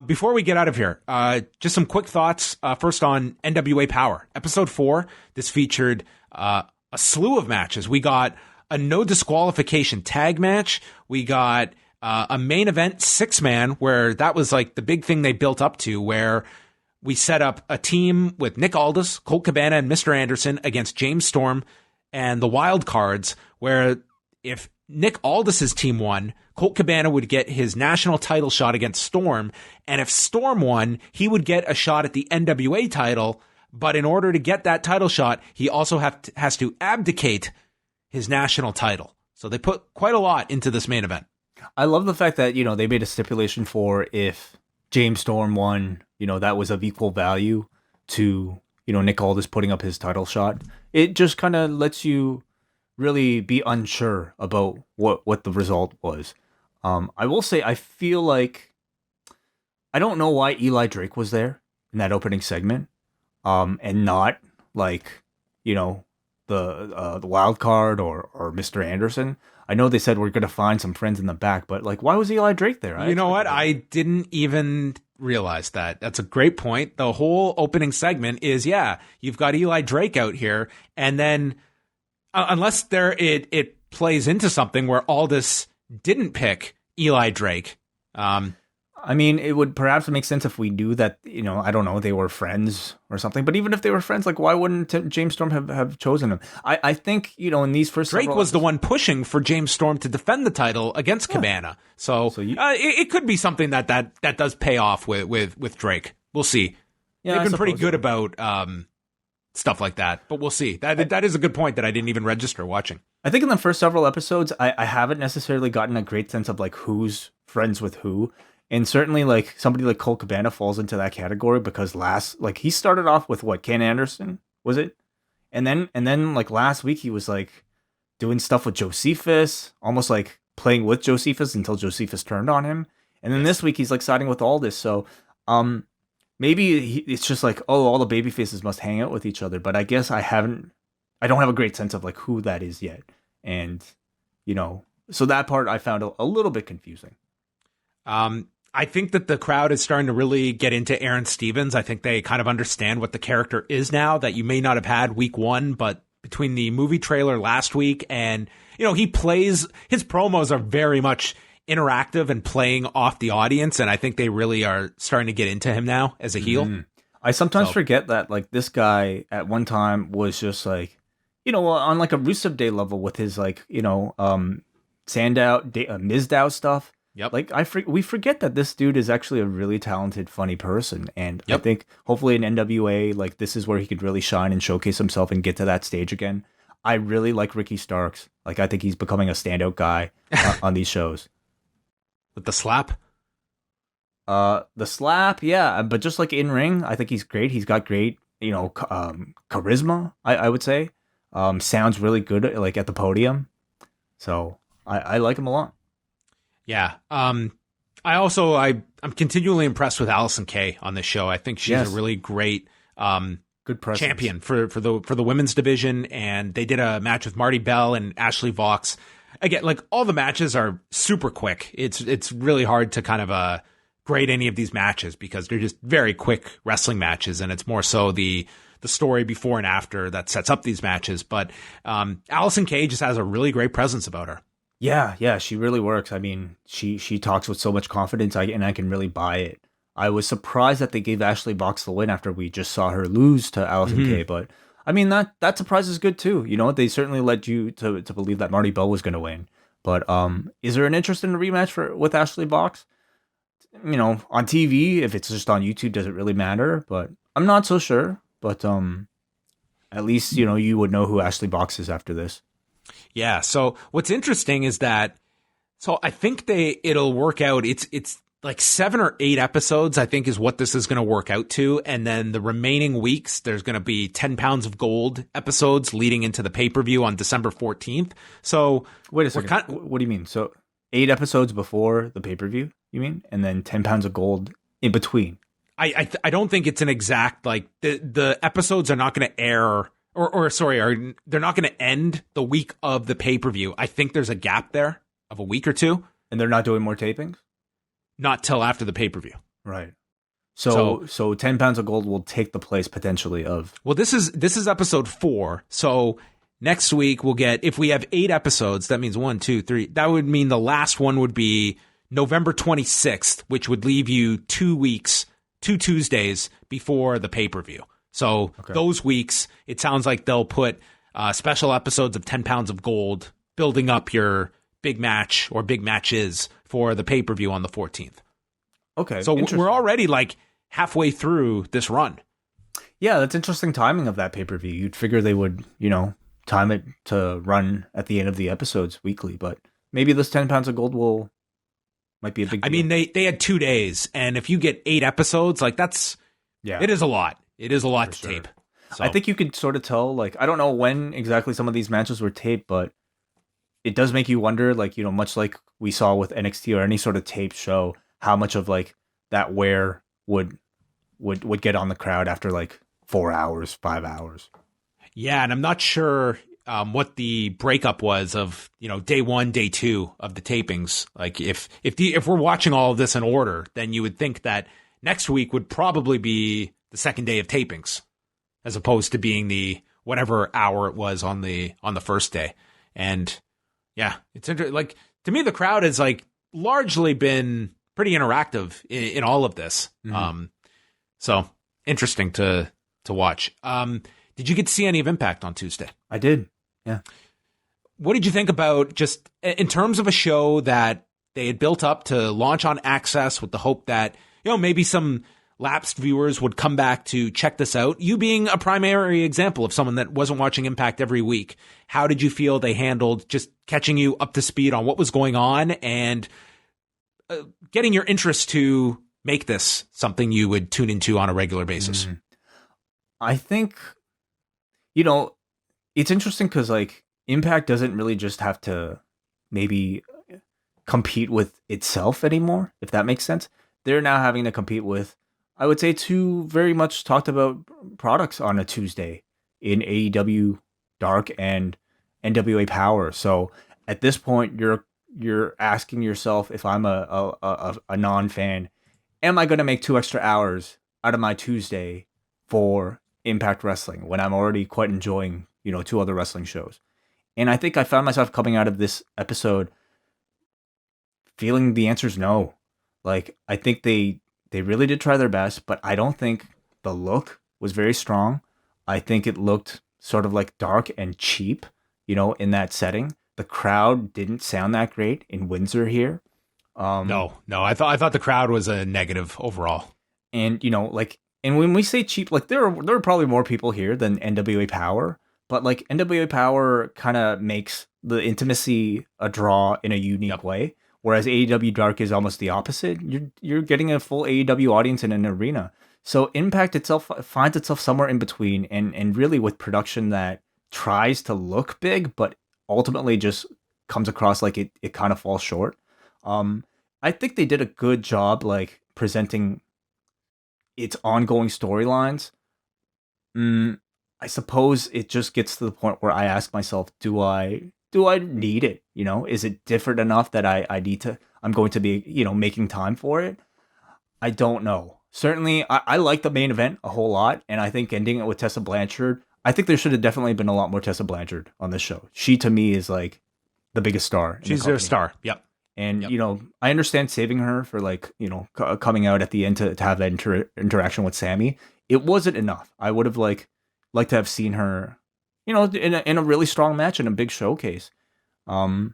before we get out of here, just some quick thoughts. First on NWA Power. Episode 4, this featured a slew of matches. We got a no disqualification tag match. We got a main event 6-man, where that was like the big thing they built up to, where we set up a team with Nick Aldis, Colt Cabana, and Mr. Anderson against James Storm and the Wild Cards, where if Nick Aldis's team won, Colt Cabana would get his national title shot against Storm, and if Storm won, he would get a shot at the NWA title, but in order to get that title shot, he also has to abdicate his national title. So they put quite a lot into this main event. I love the fact that, they made a stipulation for if James Storm won, that was of equal value to, Nick Aldis putting up his title shot. It just kind of lets you really be unsure about what the result was. I will say, I feel like, I don't know why Eli Drake was there in that opening segment, and not like, the wild card or Mr. Anderson. I know they said we're going to find some friends in the back, but like, why was Eli Drake there? You know what? I didn't even realize that. That's a great point. The whole opening segment is, you've got Eli Drake out here, and then unless it plays into something where Aldis didn't pick Eli Drake. I mean, it would perhaps make sense if we knew that, I don't know, they were friends or something. But even if they were friends, like, why wouldn't James Storm have chosen him? I think, in these first Drake was the one pushing for James Storm to defend the title against Cabana. So it could be something that does pay off with Drake. We'll see. Yeah, they've been pretty good about stuff like that, but we'll see. That is a good point that I didn't even register watching. I think in the first several episodes, I haven't necessarily gotten a great sense of like who's friends with who. And certainly, like, somebody like Colt Cabana falls into that category because he started off with Ken Anderson, was it? And then like last week he was like doing stuff with Josephus, almost like playing with Josephus until Josephus turned on him. And then this week he's like siding with Aldis. So, maybe it's just like, all the baby faces must hang out with each other. But I guess I don't have a great sense of like who that is yet. And, so that part I found a little bit confusing. I think that the crowd is starting to really get into Aaron Stevens. I think they kind of understand what the character is now that you may not have had week 1, but between the movie trailer last week and, his promos are very much interactive and playing off the audience. And I think they really are starting to get into him now as a heel. Mm-hmm. I sometimes forget that like this guy at one time was just like, on like a Rusev Day level with his like, Sandow, Mizdow stuff. Yep. Like we forget that this dude is actually a really talented, funny person, and I think hopefully in NWA, like this is where he could really shine and showcase himself and get to that stage again. I really like Ricky Starks. Like I think he's becoming a standout guy on these shows. With the slap, yeah. But just like in ring, I think he's great. He's got great, charisma. I would say, sounds really good like at the podium. So I like him a lot. Yeah. I'm continually impressed with Allison Kay on this show. I think she's a really great good champion for the women's division. And they did a match with Marty Bell and Ashley Vox. Again, like all the matches are super quick. It's really hard to kind of grade any of these matches because they're just very quick wrestling matches, and it's more so the story before and after that sets up these matches. But Allison Kay just has a really great presence about her. Yeah, she really works. I mean, she talks with so much confidence, and I can really buy it. I was surprised that they gave Ashley Vox the win after we just saw her lose to Allison Kay, but I mean that surprise is good too. They certainly led you to believe that Marty Bell was going to win. But is there an interest in a rematch with Ashley Vox? On TV, if it's just on YouTube, does it really matter? But I'm not so sure. But at least you would know who Ashley Vox is after this. Yeah. So what's interesting is that, I think it'll work out. It's like 7 or 8 episodes, I think is what this is going to work out to. And then the remaining weeks, there's going to be 10 pounds of gold episodes leading into the pay-per-view on December 14th. So wait a second. What do you mean? So 8 episodes before the pay-per-view, you mean? And then 10 pounds of gold in between. I don't think it's an exact, like the episodes are not going to air they're not going to end the week of the pay-per-view. I think there's a gap there of a week or two. And they're not doing more tapings? Not till after the pay-per-view. Right. So So 10 pounds of gold will take the place potentially of. well, this is episode 4. So next week we'll get, if we have 8 episodes, that means 1, 2, 3. That would mean the last one would be November 26th, which would leave you 2 weeks, 2 Tuesdays before the pay-per-view. So those weeks, it sounds like they'll put special episodes of 10 pounds of gold, building up your big match or big matches for the pay-per-view on the 14th. Okay. So we're already like halfway through this run. Yeah, that's interesting timing of that pay-per-view. You'd figure they would, time it to run at the end of the episodes weekly, but maybe this 10 pounds of gold might be a big deal. I mean, they had 2 days, and if you get 8 episodes, like it is a lot. It is a lot to tape. So. I think you could sort of tell, like, I don't know when exactly some of these matches were taped, but it does make you wonder, like, much like we saw with NXT or any sort of taped show, how much of like that wear would get on the crowd after like 4 hours, 5 hours. Yeah, and I'm not sure what the breakup was of day 1, day 2 of the tapings. Like if we're watching all of this in order, then you would think that next week would probably be the second day of tapings, as opposed to being the whatever hour it was on the first day. And yeah, it's interesting. Like, to me, the crowd has like largely been pretty interactive in all of this. Mm-hmm. So interesting to watch. Did you get to see any of Impact on Tuesday? I did. Yeah. What did you think about, just in terms of a show that they had built up to launch on AXS with the hope that, maybe some lapsed viewers would come back to check this out? You being a primary example of someone that wasn't watching Impact every week, how did you feel they handled just catching you up to speed on what was going on and getting your interest to make this something you would tune into on a regular basis? Mm-hmm. I think, it's interesting because like Impact doesn't really just have to maybe compete with itself anymore, if that makes sense. They're now having to compete with, I would say, 2 very much talked about products on a Tuesday in AEW Dark and NWA Power. So at this point, you're asking yourself, if I'm a non-fan, am I going to make 2 extra hours out of my Tuesday for Impact Wrestling when I'm already quite enjoying, 2 other wrestling shows? And I think I found myself coming out of this episode feeling the answer is no. Like, I think they really did try their best, but I don't think the look was very strong. I think it looked sort of like dark and cheap, in that setting. The crowd didn't sound that great in Windsor here. No, I thought the crowd was a negative overall. And, and when we say cheap, like there are probably more people here than NWA Power, but like NWA Power kind of makes the intimacy a draw in a unique way. Whereas AEW Dark is almost the opposite. You're getting a full AEW audience in an arena. So Impact itself finds itself somewhere in between, and really with production that tries to look big, but ultimately just comes across like it kind of falls short. I think they did a good job like presenting its ongoing storylines. I suppose it just gets to the point where I ask myself, do I need it? Is it different enough that I'm going to be, making time for it? I don't know. Certainly, I like the main event a whole lot, and I think ending it with Tessa Blanchard, I think there should have definitely been a lot more Tessa Blanchard on this show. She, to me, is like the biggest star. She's their star. Yep. And, I understand saving her for like, coming out at the end to have that interaction with Sammy. It wasn't enough. I would have liked to have seen her, in a really strong match and a big showcase. And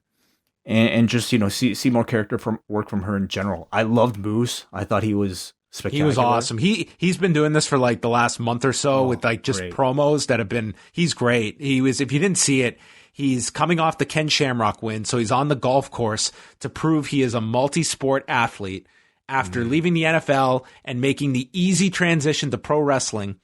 just, see more character work from her in general. I loved Moose. I thought he was spectacular. He was awesome. He's been doing this for like the last month or so with like just promos that have been, he's great. He was, if you didn't see it, he's coming off the Ken Shamrock win. So he's on the golf course to prove he is a multi-sport athlete after leaving the NFL and making the easy transition to pro wrestling.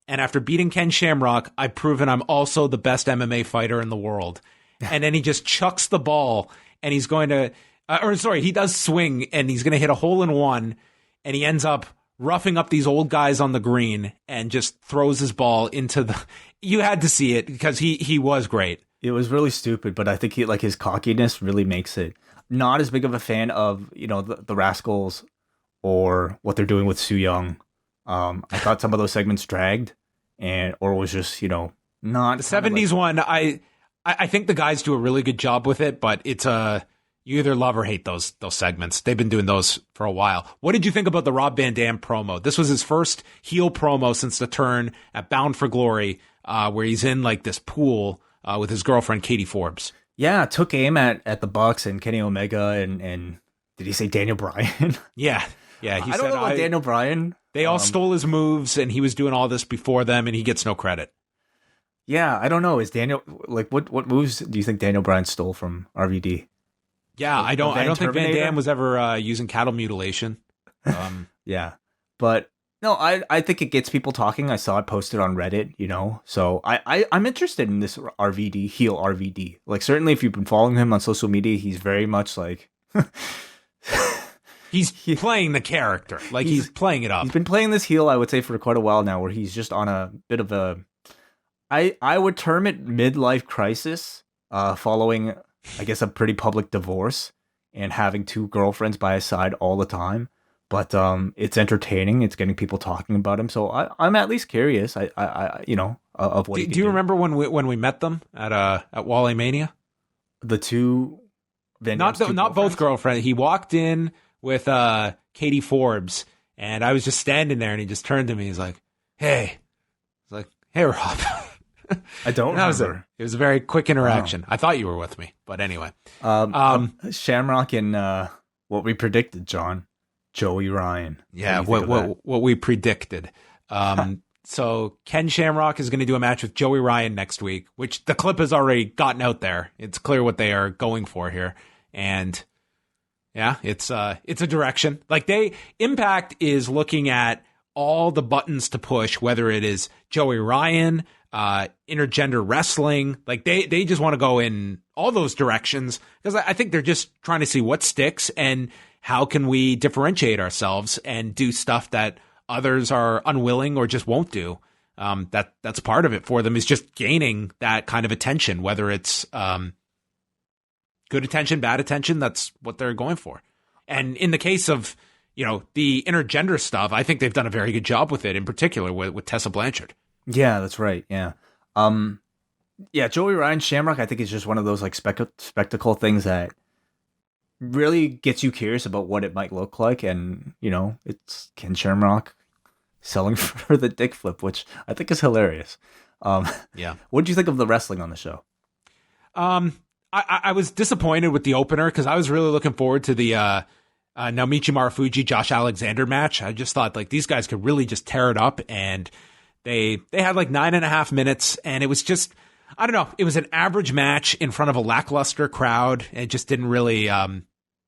And after beating Ken Shamrock, I've proven I'm also the best MMA fighter in the world. And then he just chucks the ball and he's going to, he does swing and he's going to hit a hole in one. And he ends up roughing up these old guys on the green and just throws his ball into the, you had to see it because he was great. It was really stupid, but I think his cockiness really makes it. Not as big of a fan of, the Rascals or what they're doing with Su Young. I thought some of those segments dragged, or was just not the '70s one. I think the guys do a really good job with it, but it's you either love or hate those segments. They've been doing those for a while. What did you think about the Rob Van Dam promo? This was his first heel promo since the turn at Bound for Glory, where he's in like this pool with his girlfriend Katie Forbes. Yeah, took aim at the Bucks and Kenny Omega and did he say Daniel Bryan? Yeah. He I said, don't know about Daniel Bryan. They all stole his moves, and he was doing all this before them, and he gets no credit. Yeah, I don't know. Is Daniel what moves do you think Daniel Bryan stole from RVD? Yeah, I don't think Van Dam was ever using cattle mutilation. Yeah, but no, I think it gets people talking. I saw it posted on Reddit, so I'm interested in this RVD, heel RVD. Like, certainly if you've been following him on social media, he's very much like he's playing the character, like he's playing it up. He's been playing this heel, I would say, for quite a while now, where he's just on a bit of a, I would term it midlife crisis, following, I guess, a pretty public divorce and having two girlfriends by his side all the time. But it's entertaining. It's getting people talking about him. So I'm at least curious. I of what. Do you remember when we met them at Wale Mania? The two, not both girlfriends. He walked in with Katie Forbes, and I was just standing there, and he just turned to me. He's like, "Hey," "Hey, Rob." I don't remember. It was a very quick interaction. I thought you were with me, but anyway. Shamrock and what we predicted, John. Joey Ryan. Yeah, what we predicted. So Ken Shamrock is going to do a match with Joey Ryan next week, which the clip has already gotten out there. It's clear what they are going for here. And yeah, it's a direction. Like Impact is looking at all the buttons to push, whether it is Joey Ryan, intergender wrestling. Like they just want to go in all those directions, because I think they're just trying to see what sticks and how can we differentiate ourselves and do stuff that others are unwilling or just won't do. That's part of it for them, is just gaining that kind of attention, whether it's good attention, bad attention. That's what they're going for. And in the case of, the intergender stuff, I think they've done a very good job with it, in particular with Tessa Blanchard. Yeah, that's right. Yeah. Joey Ryan, Shamrock, I think is just one of those like spectacle things that really gets you curious about what it might look like. And, it's Ken Shamrock selling for the dick flip, which I think is hilarious. Yeah. What did you think of the wrestling on the show? I was disappointed with the opener, because I was really looking forward to the Naomichi Marufuji, Josh Alexander match. I just thought like these guys could really just tear it up, and they had like 9.5 minutes, and it was just, I don't know, it was an average match in front of a lackluster crowd. It just didn't really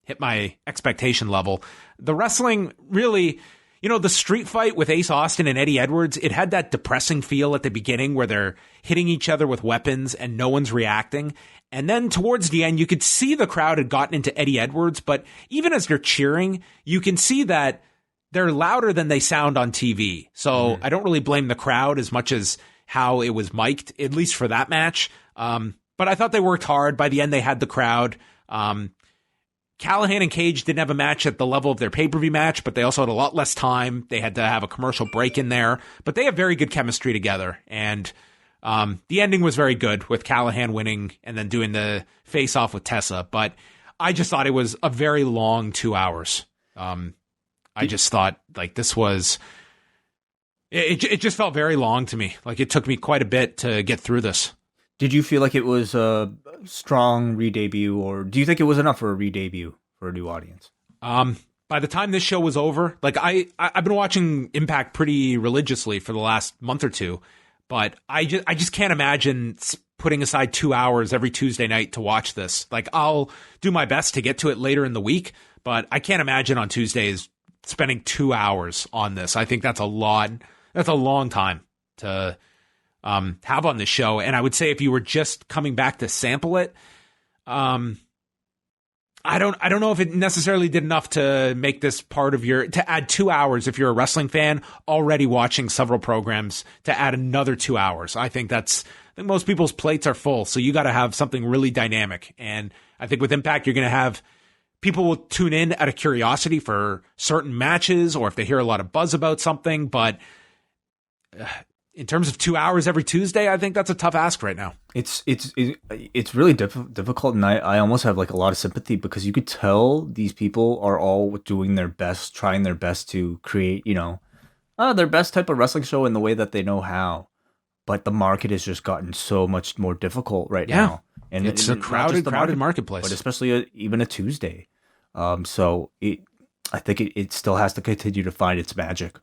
hit my expectation level. The wrestling really, the street fight with Ace Austin and Eddie Edwards, it had that depressing feel at the beginning where they're hitting each other with weapons and no one's reacting. And then towards the end, you could see the crowd had gotten into Eddie Edwards, but even as they're cheering, you can see that they're louder than they sound on TV. So I don't really blame the crowd as much as how it was mic'd, at least for that match. But I thought they worked hard. By the end, they had the crowd. Callahan and Cage didn't have a match at the level of their pay-per-view match, but they also had a lot less time. They had to have a commercial break in there, but they have very good chemistry together. And the ending was very good, with Callahan winning and then doing the face-off with Tessa. But I just thought it was a very long 2 hours. I just thought like this was, it just felt very long to me. Like it took me quite a bit to get through this. Did you feel like it was a strong re-debut, or do you think it was enough for a re-debut for a new audience? By the time this show was over, like I've been watching Impact pretty religiously for the last month or two, but I just can't imagine putting aside 2 hours every Tuesday night to watch this. Like I'll do my best to get to it later in the week, but I can't imagine on Tuesdays spending 2 hours on this. I think that's a lot. That's a long time to have on the show. And I would say if you were just coming back to sample it, I don't know if it necessarily did enough to make this part of to add 2 hours if you're a wrestling fan already watching several programs, to add another 2 hours. I think most people's plates are full. So you got to have something really dynamic. And I think with Impact, you're going to have people will tune in out of curiosity for certain matches or if they hear a lot of buzz about something. But in terms of 2 hours every Tuesday, I think that's a tough ask right now. It's really difficult, and I almost have like a lot of sympathy because you could tell these people are all doing their best, trying their best to create, their best type of wrestling show in the way that they know how. But the market has just gotten so much more difficult right now. And it's a crowded marketplace. But especially even a Tuesday. I think it still has to continue to find its magic.